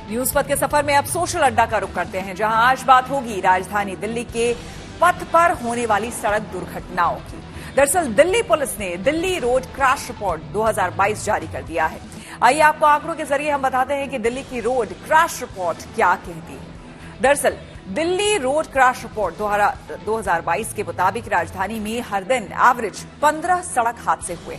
News पथ के सफर में अब सोशल अड्डा का रुख करते हैं, जहां आज बात होगी राजधानी दिल्ली के पथ पर होने वाली सड़क दुर्घटनाओं की। दरअसल दिल्ली पुलिस ने दिल्ली रोड क्रैश रिपोर्ट 2022 जारी कर दिया है। आइए आपको आंकड़ों के जरिए हम बताते हैं कि दिल्ली की रोड क्रैश रिपोर्ट क्या कहती है। दरअसल दिल्ली रोड क्रैश रिपोर्ट 2022 के मुताबिक राजधानी में हर दिन एवरेज 15 सड़क हादसे हुए।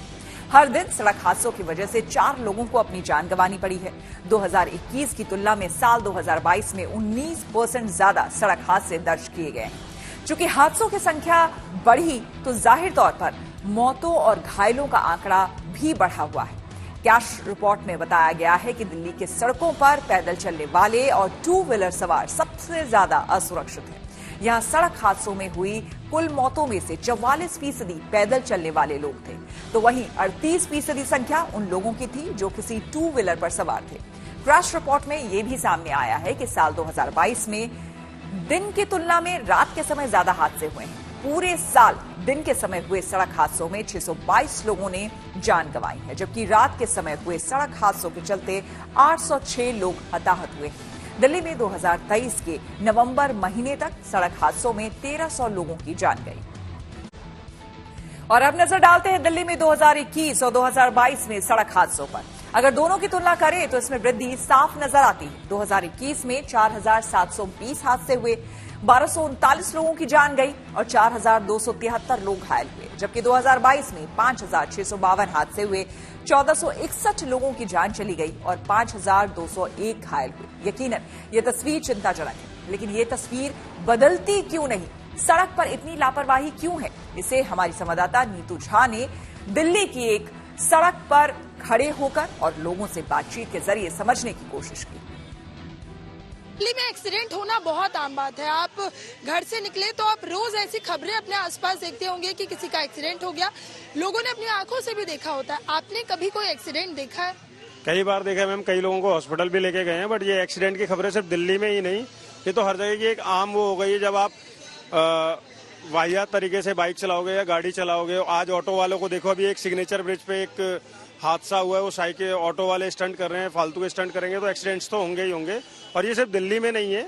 हर दिन सड़क हादसों की वजह से 4 लोगों को अपनी जान गंवानी पड़ी है। 2021 की तुलना में साल 2022 में 19% ज्यादा सड़क हादसे दर्ज किए गए हैं। चूंकि हादसों की संख्या बढ़ी तो जाहिर तौर पर मौतों और घायलों का आंकड़ा भी बढ़ा हुआ है। क्रैश रिपोर्ट में बताया गया है कि दिल्ली के सड़कों पर पैदल चलने वाले और 2 व्हीलर सवार सबसे ज्यादा असुरक्षित हैं। यहां सड़क हादसों में हुई कुल मौतों में से 44% पैदल चलने वाले लोग थे, तो वहीं 38% संख्या उन लोगों की थी जो किसी 2 व्हीलर पर सवार थे। क्रैश रिपोर्ट में यह भी सामने आया है कि साल 2022 में दिन की तुलना में रात के समय ज्यादा हादसे हुए हैं। पूरे साल दिन के समय हुए सड़क हादसों में 622 लोगों ने जान गंवाई है, जबकि रात के समय हुए सड़क हादसों के चलते 806 लोग हताहत हुए हैं। दिल्ली में 2023 के नवंबर महीने तक सड़क हादसों में 1300 लोगों की जान गई। और अब नजर डालते हैं दिल्ली में 2021 और 2022 में सड़क हादसों पर। अगर दोनों की तुलना करें तो इसमें वृद्धि साफ नजर आती है। 2021 में 4720 हादसे हुए, 1239 लोगों की जान गई और 4273 लोग घायल हुए, जबकि 2022 में 5652 हादसे हुए, 1461 लोगों की जान चली गई और 5201 घायल हुए। यकीनन ये तस्वीर चिंताजनक है, लेकिन ये तस्वीर बदलती क्यों नहीं? सड़क पर इतनी लापरवाही क्यों है? इसे हमारी संवाददाता नीतू झा ने दिल्ली की एक सड़क पर खड़े होकर और लोगों से बातचीत के जरिए समझने की कोशिश की। दिल्ली में एक्सीडेंट होना बहुत आम बात है। आप घर से निकले तो आप रोज ऐसी खबरें अपने आसपास देखते होंगे कि किसी का एक्सीडेंट हो गया। लोगों ने अपनी आंखों से भी देखा होता है। आपने कभी कोई एक्सीडेंट देखा है? कई बार देखा है मैम, कई लोगों को हॉस्पिटल भी लेके गए हैं, बट ये एक्सीडेंट की खबरें सिर्फ दिल्ली में ही नहीं, ये तो हर जगह की एक आम वो हो गई है। जब आप वाहियात तरीके से बाइक चलाओगे या गाड़ी चलाओगे, आज ऑटो वालों को देखो, अभी एक सिग्नेचर ब्रिज पे एक हादसा हुआ है, वो साइकिल ऑटो वाले स्टंट कर रहे हैं, फालतू के स्टंट करेंगे तो एक्सीडेंट्स तो होंगे ही होंगे। और ये सिर्फ दिल्ली में नहीं है,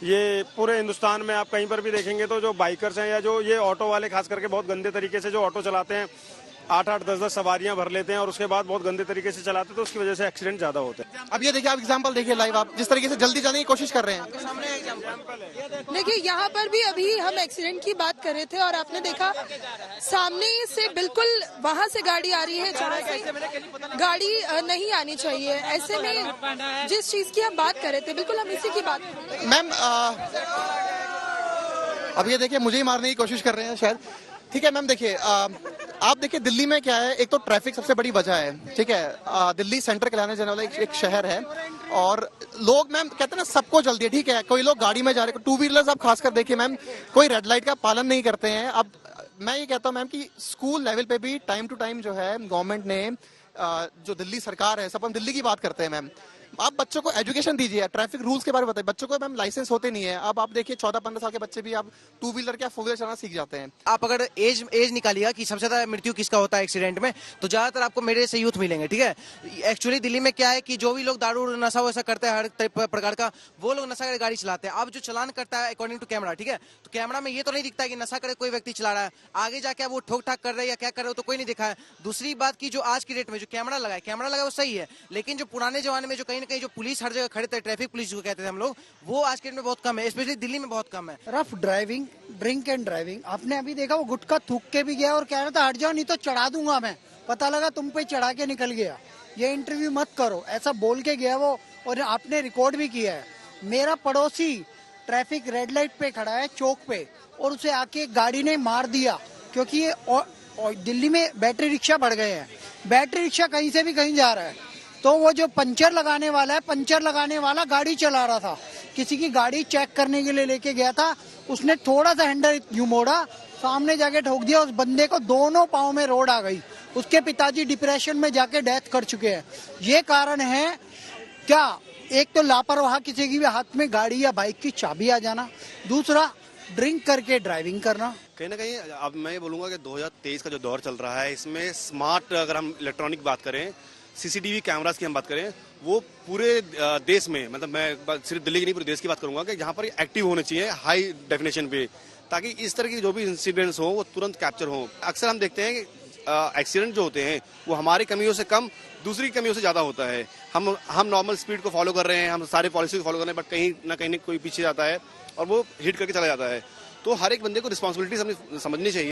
ये पूरे हिंदुस्तान में आप कहीं पर भी देखेंगे तो जो बाइकर्स हैं या जो ये ऑटो वाले खास करके बहुत गंदे तरीके से जो ऑटो चलाते हैं, 8-8, 10-10 सवारियां भर लेते हैं और उसके बाद बहुत गंदे तरीके से चलाते हैं, तो उसकी वजह से एक्सीडेंट ज्यादा होते हैं। अब ये देखिए, आप एग्जांपल देखिए लाइव, आप जिस तरीके से जल्दी जाने की कोशिश कर रहे हैं। देखिए यहाँ पर भी अभी हम एक्सीडेंट की बात कर रहे थे और आपने देखा सामने से बिल्कुल वहाँ से गाड़ी आ रही है जहाँ से गाड़ी नहीं आनी चाहिए। ऐसे में जिस चीज की हम बात कर रहे थे, बिल्कुल हम इसी की बात कर रहे थे। मैम अब ये देखिए, मुझे ही मारने की कोशिश कर रहे हैं शायद। ठीक है मैम, देखिए आप देखिए दिल्ली में क्या है, एक तो ट्रैफिक सबसे बड़ी वजह है। ठीक है, दिल्ली सेंटर कहलाने जाने वाला एक शहर है और लोग मैम कहते हैं ना, सबको जल्दी है। ठीक है, कोई लोग गाड़ी में जा रहे हैं, 2 व्हीलर्स आप खासकर देखिए मैम, कोई रेड लाइट का पालन नहीं करते हैं। अब मैं ये कहता हूँ मैम कि स्कूल लेवल पे भी टाइम टू टाइम जो है गवर्नमेंट ने, जो दिल्ली सरकार है, सब हम दिल्ली की बात करते हैं मैम, आप बच्चों को एजुकेशन दीजिए, ट्रैफिक रूल्स के बारे में बताइए। बच्चों को मैम लाइसेंस होते नहीं है। अब आप देखिए 14-15 साल के बच्चे भी आप 2 व्हीलर क्या 4 व्हीलर चलाना सीख जाते हैं। आप अगर एज निकालिएगा कि सबसे ज्यादा मृत्यु किसका होता है एक्सीडेंट में, तो ज्यादातर आपको मेरे से यूथ मिलेंगे। ठीक है, एक्चुअली दिल्ली में क्या है कि जो भी लोग दारू नशा वैसा करते हैं, हर प्रकार का, वो लोग नशा करके गाड़ी चलाते हैं। अब जो चलान करता है अकॉर्डिंग टू कैमरा, ठीक है, तो कैमरा में ये तो नहीं दिखता है कि नशा करे कोई व्यक्ति चला रहा है, आगे जाके वो ठोक ठाक कर रहे हैं या क्या कर रहे हो तो कोई नहीं दिखा है। दूसरी बात की जो आज की डेट में जो कैमरा लगा वो सही है, लेकिन जो पुराने जमाने में जो कहीं ना कहीं जो पुलिस हर जगह खड़े थे, ट्रैफिक पुलिस जो कहते थे हम लोग, वो आज के डेट में बहुत कम है, स्पेशली दिल्ली में बहुत कम है। Rough driving, drink and driving, आपने अभी देखा वो गुटखा थूक के भी गया और कह रहा था हट जाओ नहीं तो चढ़ा दूंगा मैं, पता लगा तुम पे चढ़ा के निकल गया, ये इंटरव्यू मत करो, ऐसा बोल के गया वो, और आपने रिकॉर्ड भी किया है। मेरा पड़ोसी ट्रैफिक रेड लाइट पे खड़ा है चौक पे और उसे आके गाड़ी ने मार दिया, क्योंकि ये दिल्ली में बैटरी रिक्शा बढ़ गए हैं, बैटरी रिक्शा कहीं से भी कहीं जा रहा है, तो वो जो पंचर लगाने वाला है, पंचर लगाने वाला गाड़ी चला रहा था, किसी की गाड़ी चेक करने के लिए लेके गया था, उसने थोड़ा सा हैंडल यूं मोड़ा, सामने जाके ठोक दिया, उस बंदे को दोनों पाँव में रोड आ गई, उसके पिताजी डिप्रेशन में जाके डेथ कर चुके हैं। ये कारण है क्या? एक तो लापरवाह किसी की भी हाथ में गाड़ी या बाइक की चाबी आ जाना, दूसरा ड्रिंक करके ड्राइविंग करना। कहीं ना कहीं अब मैं ये बोलूंगा कि 2023 का जो दौर चल रहा है, इसमें स्मार्ट, अगर हम इलेक्ट्रॉनिक बात करें, सीसीटीवी कैमरास की हम बात करें, वो पूरे देश में, मतलब मैं सिर्फ दिल्ली की नहीं पूरे देश की बात करूंगा कि जहाँ पर एक्टिव होने चाहिए हाई डेफिनेशन पे, ताकि इस तरह की जो भी इंसिडेंट्स हो वो तुरंत कैप्चर हो। अक्सर हम देखते हैं कि एक्सीडेंट जो होते हैं वो हमारी कमियों से कम दूसरी कमियों से ज्यादा होता है। हम नॉर्मल स्पीड को फॉलो कर रहे हैं, हम सारे पॉलिसी को फॉलो कर रहे हैं, बट कहीं ना कहीं कोई पीछे जाता है और वो हिट करके चला जाता है। तो हर एक बंदे को रिस्पॉन्सिबिलिटी समझनी चाहिए।